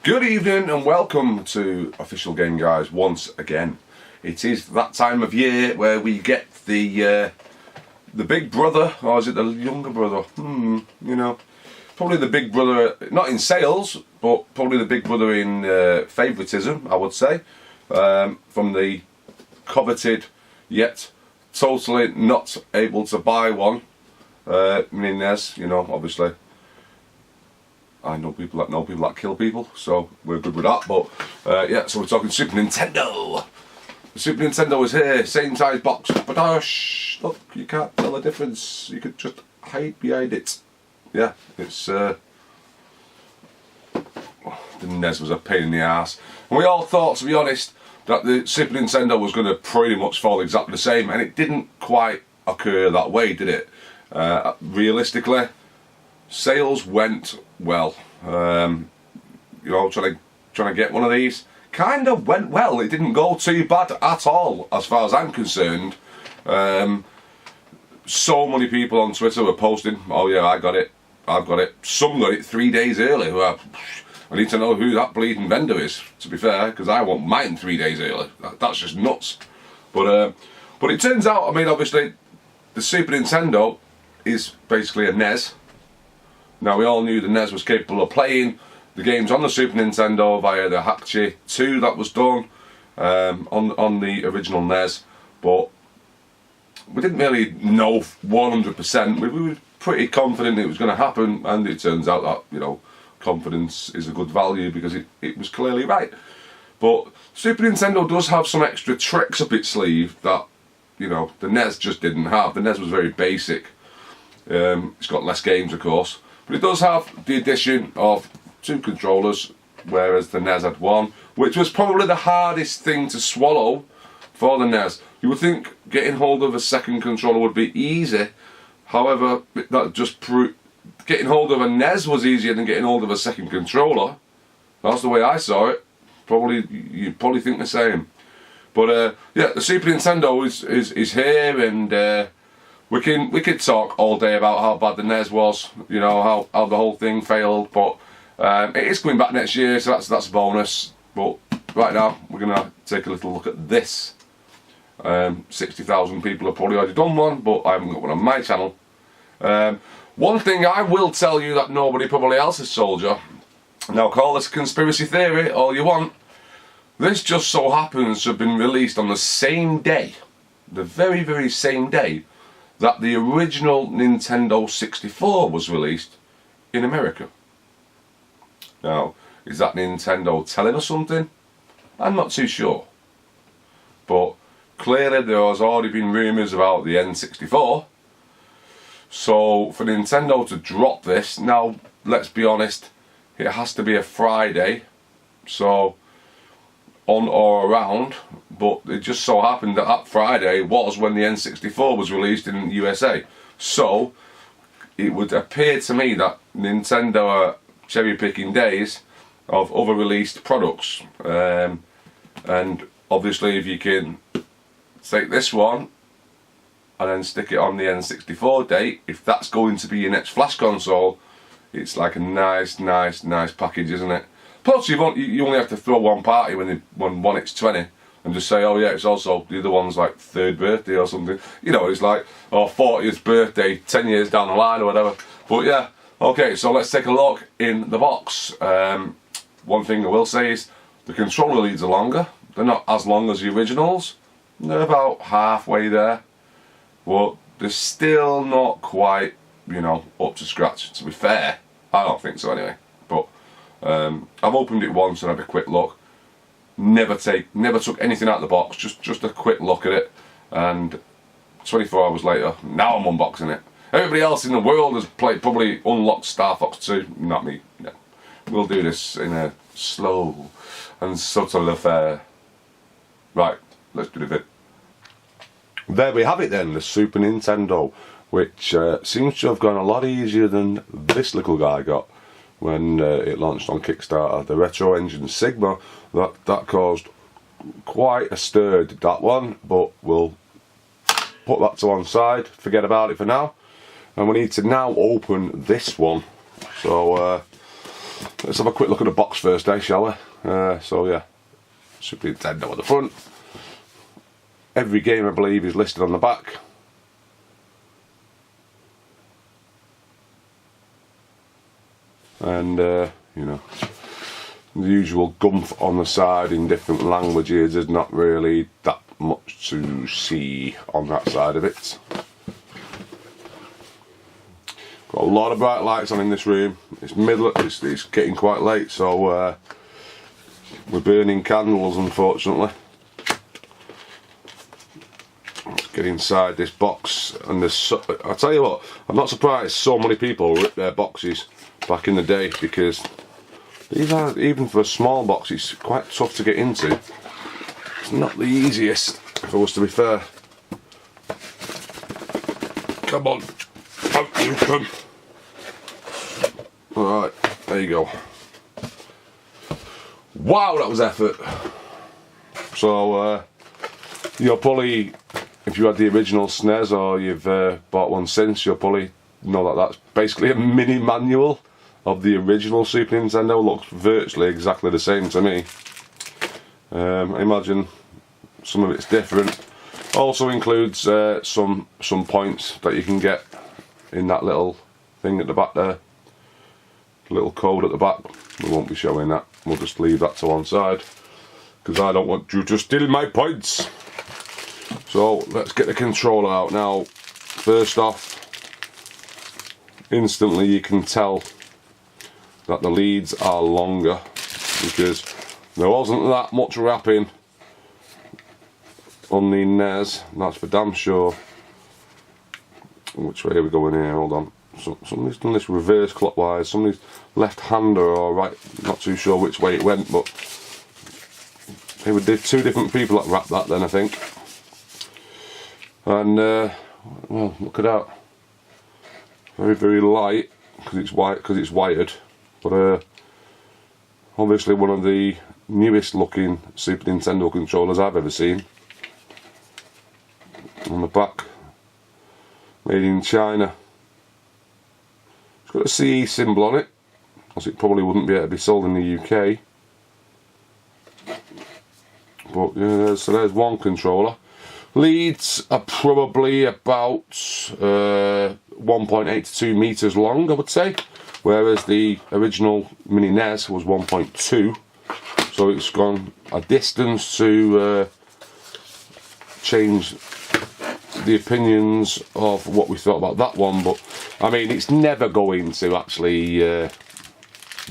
Good evening and welcome to Official Game Guys once again. It is that time of year where we get the big brother, or is it the younger brother? You know, probably the big brother, not in sales, but probably the big brother in favouritism, I would say, from the coveted yet totally not able to buy one Mini Snes. You know, obviously I know people that kill people, so we're good with that. But yeah, so we're talking Super Nintendo. The Super Nintendo is here, same size box, but look, you can't tell the difference. You could just hide behind it. Yeah, it's the NES was a pain in the arse, and we all thought, to be honest, that the Super Nintendo was going to pretty much fall exactly the same, and it didn't quite occur that way, did it? Realistically, sales went well. You know, trying to get one of these kind of went well. It didn't go too bad at all, as far as I'm concerned. So many people on Twitter were posting, "Oh yeah, I got it. I've got it." Some got it 3 days early. Well, I need to know who that bleeding vendor is, to be fair, because I want mine 3 days early. That's just nuts. But it turns out, I mean, obviously, the Super Nintendo is basically a NES. Now, we all knew the NES was capable of playing the games on the Super Nintendo via the Hakchi 2 that was done on the original NES, but we didn't really know 100%. We were pretty confident it was going to happen, and it turns out that, you know, confidence is a good value because it was clearly right. But Super Nintendo does have some extra tricks up its sleeve that, you know, the NES just didn't have. The NES was very basic. It's got less games, of course, but it does have the addition of 2 controllers, whereas the NES had 1, which was probably the hardest thing to swallow for the NES. You would think getting hold of a second controller would be easy. However, that just getting hold of a NES was easier than getting hold of a second controller. That's the way I saw it. You'd probably think the same. But yeah, the Super Nintendo is here, and we could talk all day about how bad the NES was. You know, how the whole thing failed. But it is coming back next year, so that's a bonus. But right now, we're gonna take a little look at this. 60,000 people have probably already done one, but I haven't got one on my channel. One thing I will tell you that nobody probably else has told you, now call this a conspiracy theory all you want, this just so happens to have been released on the same day, the very, very same day, that the original Nintendo 64 was released in America. Now, is that Nintendo telling us something? I'm not too sure. But clearly there has already been rumours about the N64. So for Nintendo to drop this, now let's be honest, it has to be a Friday, so on or around, but it just so happened that that Friday was when the N64 was released in the USA. So it would appear to me that Nintendo are cherry picking days of other released products, and obviously if you can take this one and then stick it on the N64 date, if that's going to be your next flash console, it's like a nice package, isn't it? Plus you only have to throw one party when one hits 20 and just say, oh yeah, it's also the other one's like 3rd birthday or something, you know, it's like, or 40th birthday 10 years down the line or whatever. But yeah, okay, so let's take a look in the box. One thing I will say is the controller leads are longer. They're not as long as the originals, they're about halfway there, but they're still not quite, you know, up to scratch, to be fair. I don't think so anyway. But I've opened it once and had a quick look. Never took anything out of the box, just a quick look at it, and 24 hours later, now I'm unboxing it. Everybody else in the world has probably unlocked Star Fox 2, not me. No. We'll do this in a slow and subtle affair. Right, let's do the vid. There we have it then, the Super Nintendo, which seems to have gone a lot easier than this little guy got when it launched on Kickstarter. The Retro Engine Sigma, that caused quite a stir, did that one, but we'll put that to one side, forget about it for now, and we need to now open this one. So let's have a quick look at the box first, shall we? So yeah, Super Nintendo on the front. Every game I believe is listed on the back. And you know, the usual gumph on the side in different languages. There's not really that much to see on that side of it. Got a lot of bright lights on in this room. It's it's getting quite late, so we're burning candles, unfortunately. Let's get inside this box, and I'll tell you what, I'm not surprised so many people ripped their boxes back in the day, because these are, even for a small box, it's quite tough to get into. It's not the easiest, if I was to be fair. Come on, out you come. Alright, there you go. Wow, that was effort. So, you'll probably, if you had the original SNES or you've bought one since, you'll probably know that that's basically a mini manual of the original Super Nintendo. Looks virtually exactly the same to me. I imagine some of it's different. Also includes some points that you can get in that little thing at the back there. Little code at the back. We won't be showing that. We'll just leave that to one side, because I don't want you to steal my points. So let's get the controller out now. First off, instantly you can tell that the leads are longer, because there wasn't that much wrapping on the NES, that's for damn sure. Which way are we going here? Hold on. So, somebody's done this reverse clockwise, somebody's left-hander or right, not too sure which way it went, but they were two different people that wrapped that then, I think. And well, look at that. Very, very light, because it's wired, but obviously one of the newest looking Super Nintendo controllers I've ever seen. On the back, made in China. It's got a CE symbol on it, else it probably wouldn't be able to be sold in the UK. But yeah, so there's one controller. Leads are probably about 1.8 to 2 meters long, I would say, whereas the original Mini NES was 1.2. So it's gone a distance to change the opinions of what we thought about that one. But I mean, it's never going to actually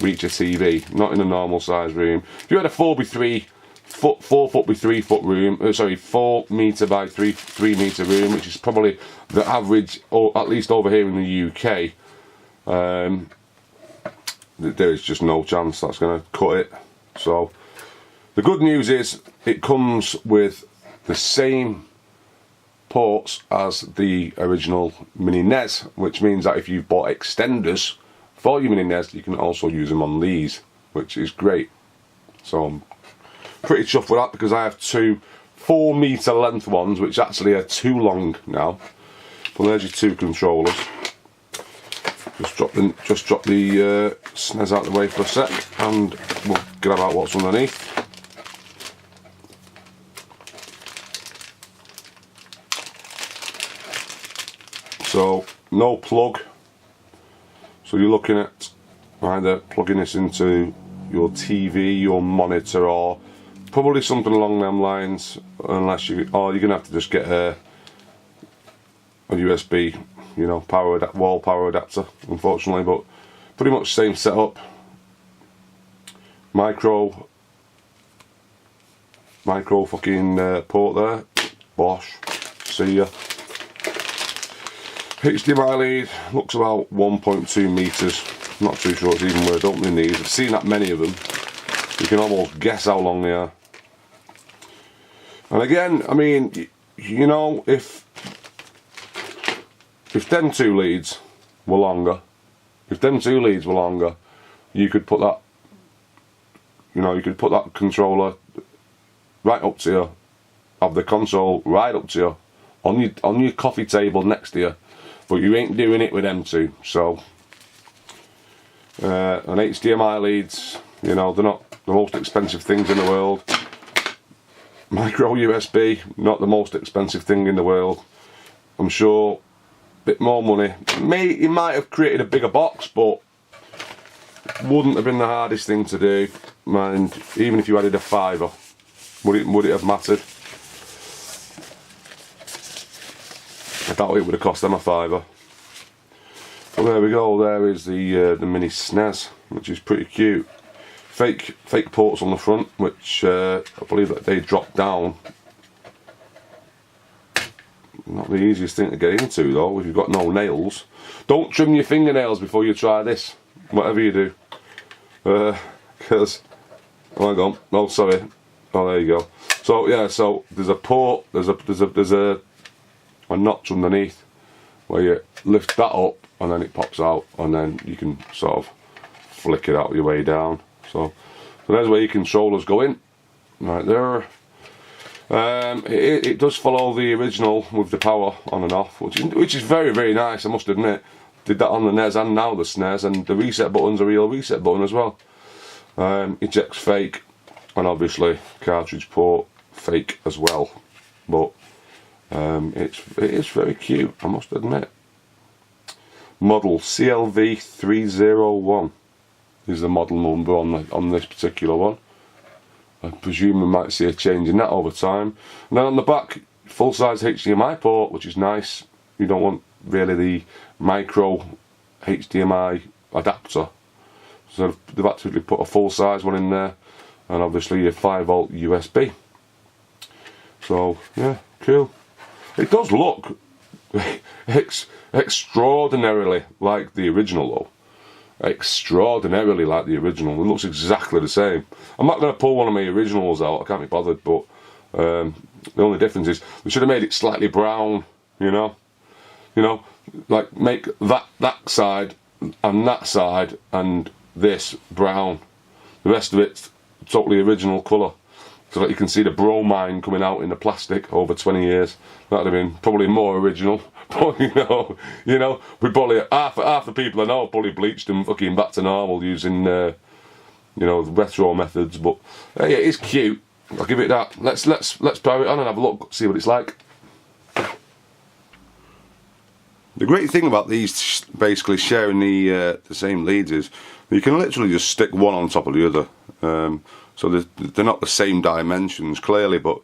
reach a TV, not in a normal size room. If you had a 4 foot by 3 foot room, sorry, 4 meter by 3 meter room, which is probably the average, or at least over here in the UK, there is just no chance that's going to cut it. So the good news is it comes with the same ports as the original Mini NES, which means that if you've bought extenders for your Mini NES, you can also use them on these, which is great. So I'm pretty chuffed with that, because I have two 4 meter length ones, which actually are too long now. But there's your two controllers. Just drop the SNES out of the way for a sec, and we'll grab out what's underneath. So no plug, so you're looking at either plugging this into your TV, your monitor, or probably something along them lines, unless you're gonna have to just get a USB, you know, wall power adapter, unfortunately. But pretty much same setup. Micro fucking port there. Bosh. See ya. HDMI lead looks about 1.2 meters. Not too sure it's even worth opening these. I've seen that many of them. You can almost guess how long they are. And again, I mean, you know, if them two leads were longer, you could put that, you know, you could put that controller right up to you, have the console right up to you, on your coffee table next to you. But you ain't doing it with them two, so And HDMI leads, you know, they're not the most expensive things in the world. Micro USB, not the most expensive thing in the world. I'm sure a bit more money. It might have created a bigger box, but wouldn't have been the hardest thing to do. And even if you added a £5, would it have mattered? I doubt it would have cost them a £5. But there we go. There is the Mini Snes, which is pretty cute. Fake ports on the front, which I believe that they drop down. Not the easiest thing to get into though if you've got no nails. Don't trim your fingernails before you try this, whatever you do. Because, oh hang on, oh sorry, oh there you go. So yeah, so there's a port, there's a notch underneath where you lift that up and then it pops out, and then you can sort of flick it out your way down. So there's where your controllers go in, right there. It does follow the original with the power on and off, which is very, very nice, I must admit. Did that on the NES and now the SNES, and the reset button's a real reset button as well. Eject's fake, and obviously cartridge port fake as well. But it is very cute, I must admit. Model CLV301 is the model number on this particular one. I presume we might see a change in that over time. And then on the back, full-size HDMI port, which is nice. You don't want really the micro HDMI adapter, so they've actually put a full-size one in there, and obviously a 5V USB. So yeah, cool. It does look extraordinarily like the original though. Extraordinarily like the original. It looks exactly the same. I'm not going to pull one of my originals out, I can't be bothered, but the only difference is we should have made it slightly brown, you know, like make that side and this brown, the rest of it's totally original colour, so that you can see the bromine coming out in the plastic over 20 years. That'd have been probably more original. But you know, we probably half the people I know probably bleached them fucking back to normal using you know, retro methods. But yeah, it's cute. I'll give it that. Let's power it on and have a look, see what it's like. The great thing about these basically sharing the same leads is you can literally just stick one on top of the other. So they're not the same dimensions clearly, but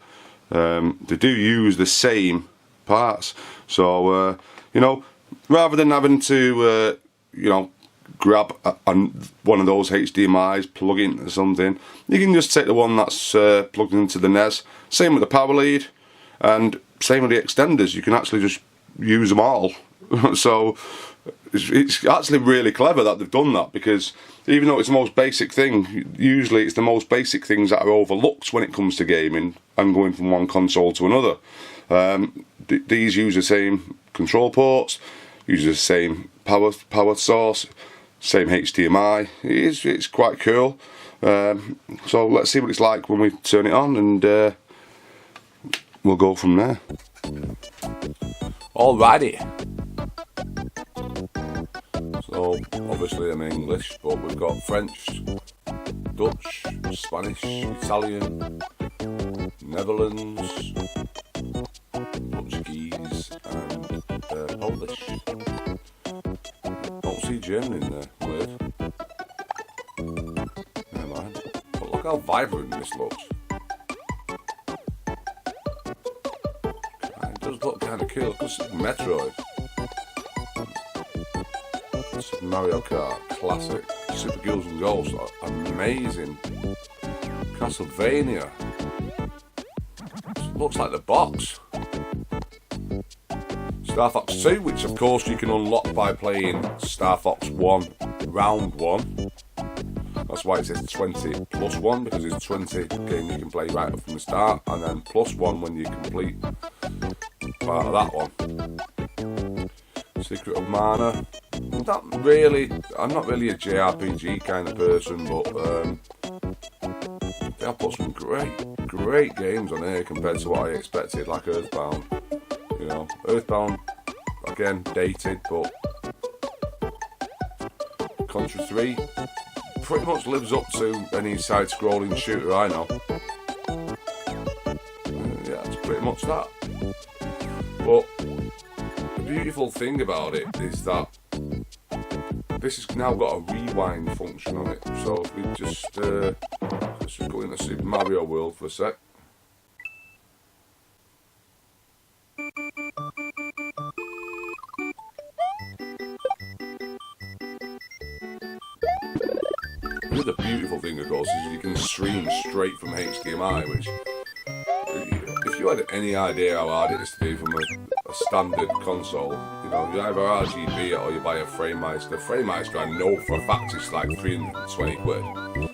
they do use the same parts. So you know, rather than having to you know, grab one of those HDMIs, plug it into something, you can just take the one that's plugged into the NES. Same with the power lead, and same with the extenders. You can actually just use them all. So it's actually really clever that they've done that, because even though it's the most basic thing, usually it's the most basic things that are overlooked when it comes to gaming and going from one console to another. These use the same control ports, use the same power source, same HDMI. It's quite cool. So let's see what it's like when we turn it on, and we'll go from there. Alrighty. So obviously I'm English, but we've got French, Dutch, Spanish, Italian, Netherlands, Portuguese and Polish. Don't see German in there, weird. Never mind. But look how vibrant this looks. It does look kind of cool, because it's Metroid. Super Mario Kart, classic. Super Girls and Ghosts, amazing. Castlevania. It looks like the box. Star Fox 2, which of course you can unlock by playing Star Fox 1 Round 1. That's why it says 20 plus 1, because it's 20 game you can play right up from the start, and then plus 1 when you complete part of that one. Secret of Mana. I'm not really a JRPG kind of person, but they have put some great games on here compared to what I expected, like Earthbound. You know, Earthbound, again, dated, but Contra 3 pretty much lives up to any side-scrolling shooter I know. Yeah, it's pretty much that. But the beautiful thing about it is that this has now got a rewind function on it. So if we just go into Super Mario World for a sec. The other beautiful thing, of course, is you can stream straight from HDMI, which, if you had any idea how hard it is to do from a standard console, you know, you either RGB it or you buy a FrameMeister. The FrameMeister, I know for a fact, it's like 320 quid.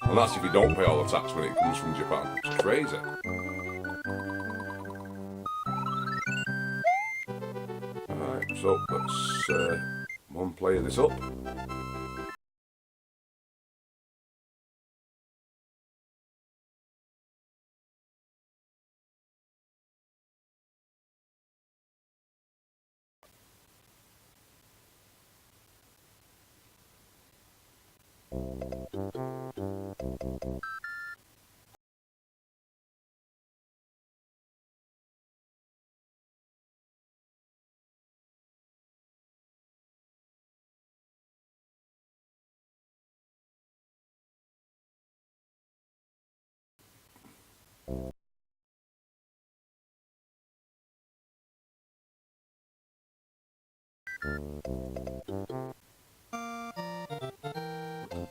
And that's if you don't pay all the tax when it comes from Japan. It's crazy. Alright, so let's one player this up.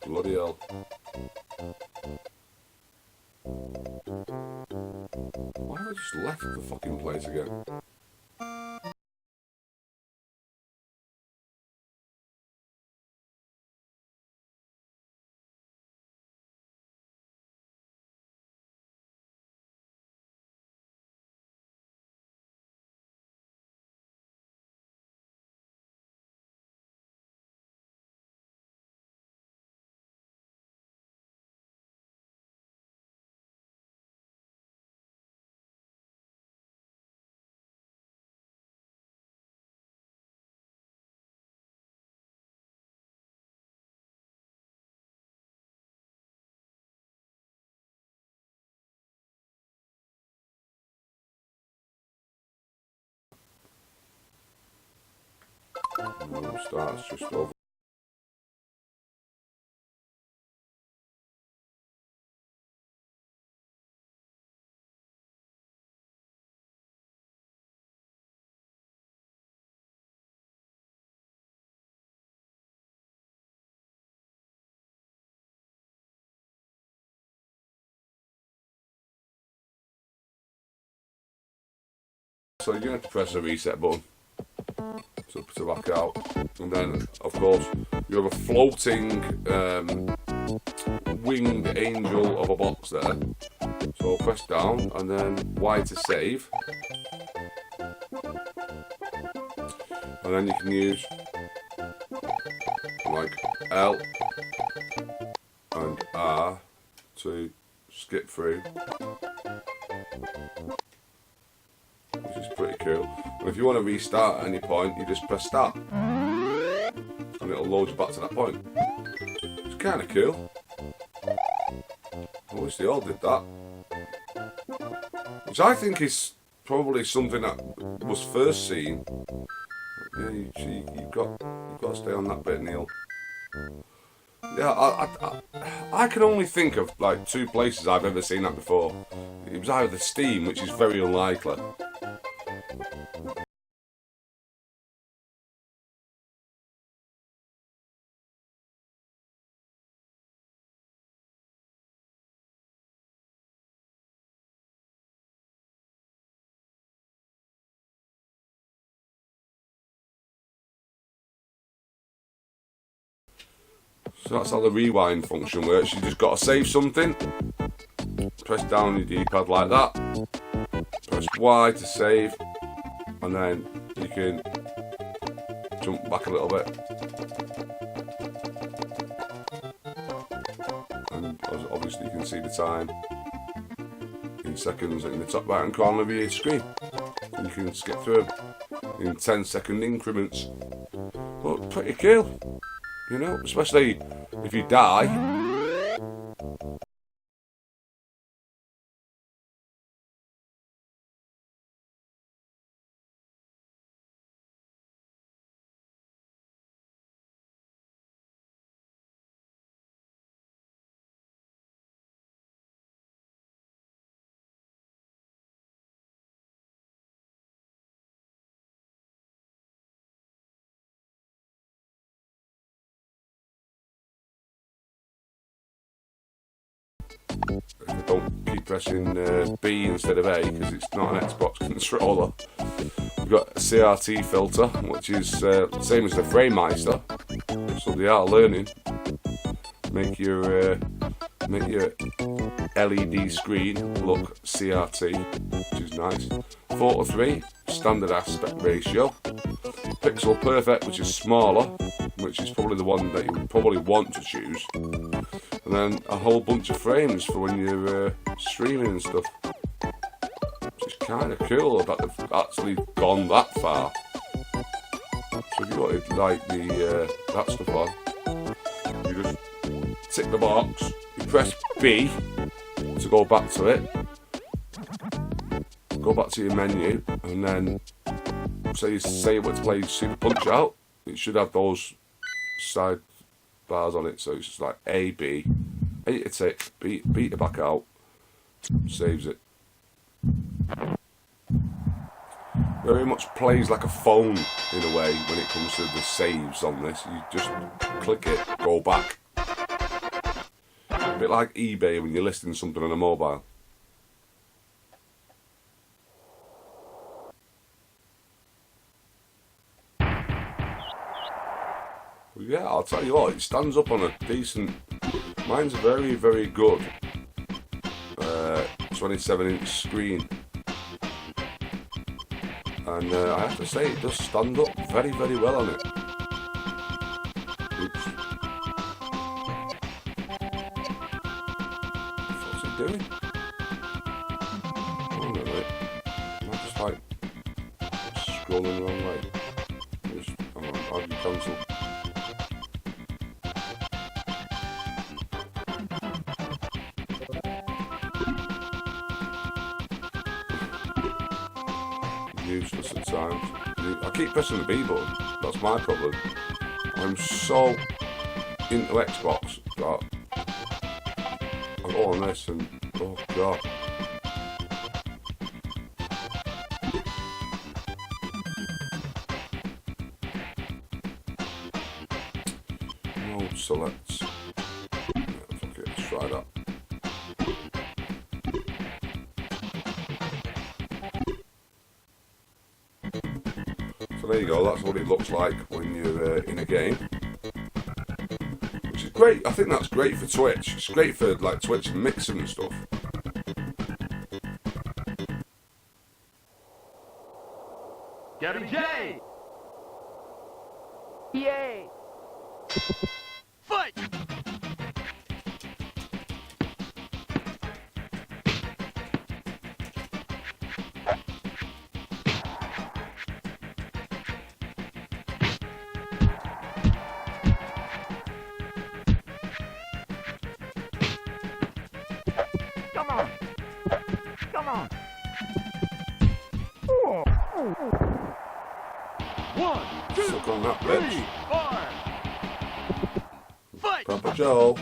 Bloody hell. Why have I just left the fucking place again? No, starts just over. So you're going to press the reset button to back out, and then of course you have a floating winged angel of a box there. So press down and then Y to save, and then you can use like L and R to skip through, which is pretty cool. And if you want to restart at any point, you just press start and it'll load you back to that point. It's kind of cool. I wish they all did that. Which I think is probably something that was first seen. Yeah, you've got to stay on that bit, Neil. Yeah, I can only think of like 2 places I've ever seen that before. It was either Steam, which is very unlikely. So that's how the rewind function works. You just got to save something, press down your D-pad like that, press Y to save, and then you can jump back a little bit. And obviously you can see the time in seconds in the top right hand corner of your screen. And you can skip through them in 10-second increments. But pretty cool. you know, especially if you die. If I don't keep pressing B instead of A because it's not an Xbox controller. We've got a CRT filter, which is the same as the FrameMeister, so they are learning. Make your LED screen look CRT, which is nice. 4:3 standard aspect ratio. Pixel Perfect, which is smaller, which is probably the one that you would probably want to choose. And then a whole bunch of frames for when you're streaming and stuff. Which is kind of cool that they've actually gone that far. So if you wanted like that stuff on, you just tick the box, you press B to go back to it, go back to your menu, and then say you want to play Super Punch Out, it should have those side bars on it, so it's just like A, B, A to tick, B to back out, saves it. Very much plays like a phone in a way when it comes to the saves on this. You just click it, go back. A bit like eBay when you're listing something on a mobile. Yeah, I'll tell you what, it stands up on a decent, mine's a very, very good 27-inch screen. And I have to say, it does stand up very, very well on it. Oops. What's it doing? Oh, no, wait. Am I just like scrolling the wrong way? Just, I'll cancel. Useless at times. I keep pressing the B button, that's my problem. I'm so into Xbox that I go on this and oh god. No selects. Yeah, fuck it, let's try that. There you go, that's what it looks like when you're in a game. Which is great, I think that's great for Twitch. It's great for like Twitch mixing and stuff. Gabby Jay! Yay! Fight! Come on! Come on! 1, 2, Suck on that, bitch. 3, 4! Fight! Papa Joe.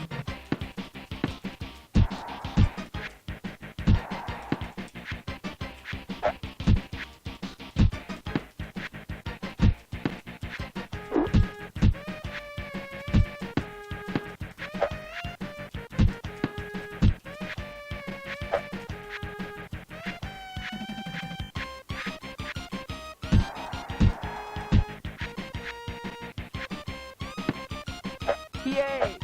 Yay!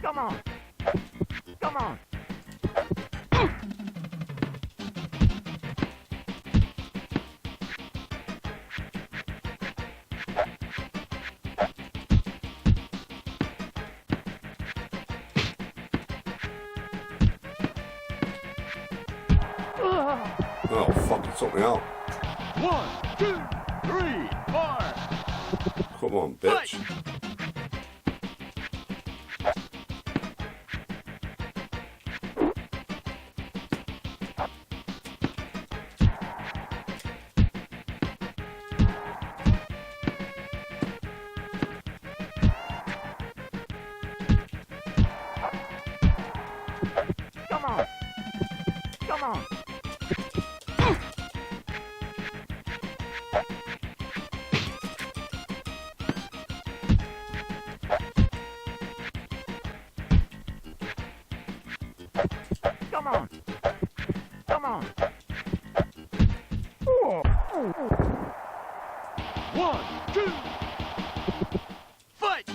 Come on! Come on! Oh fuck, it took me out. 1, 2, 3, 4. Come on, bitch. Come on. Come on. Come on. Come on. 1, 2. Fight.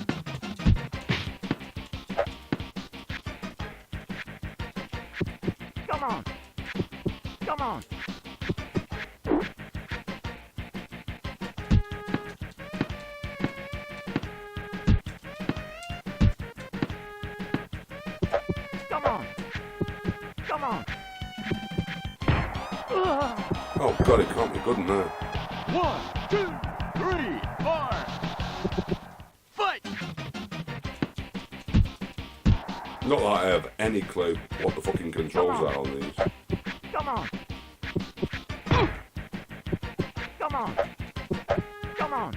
Come on. Come on. Come on. Come on. Oh god, it can't be good in there. 1, 2, 3, 4. Fight. Not that I have any clue what the fucking controls are on these. Come on. Come on. Come on.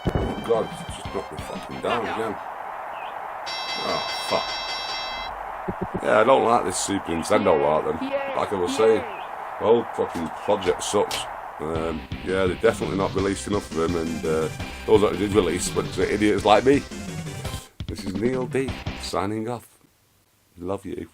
Oh god, it's just knocked me fucking down again. Oh fuck. Yeah, I don't like this Super Nintendo art then. Like I was saying, the whole fucking project sucks. Yeah, they're definitely not released enough of them, and those that they did release were idiots like me. This is Neil D, signing off. Love you.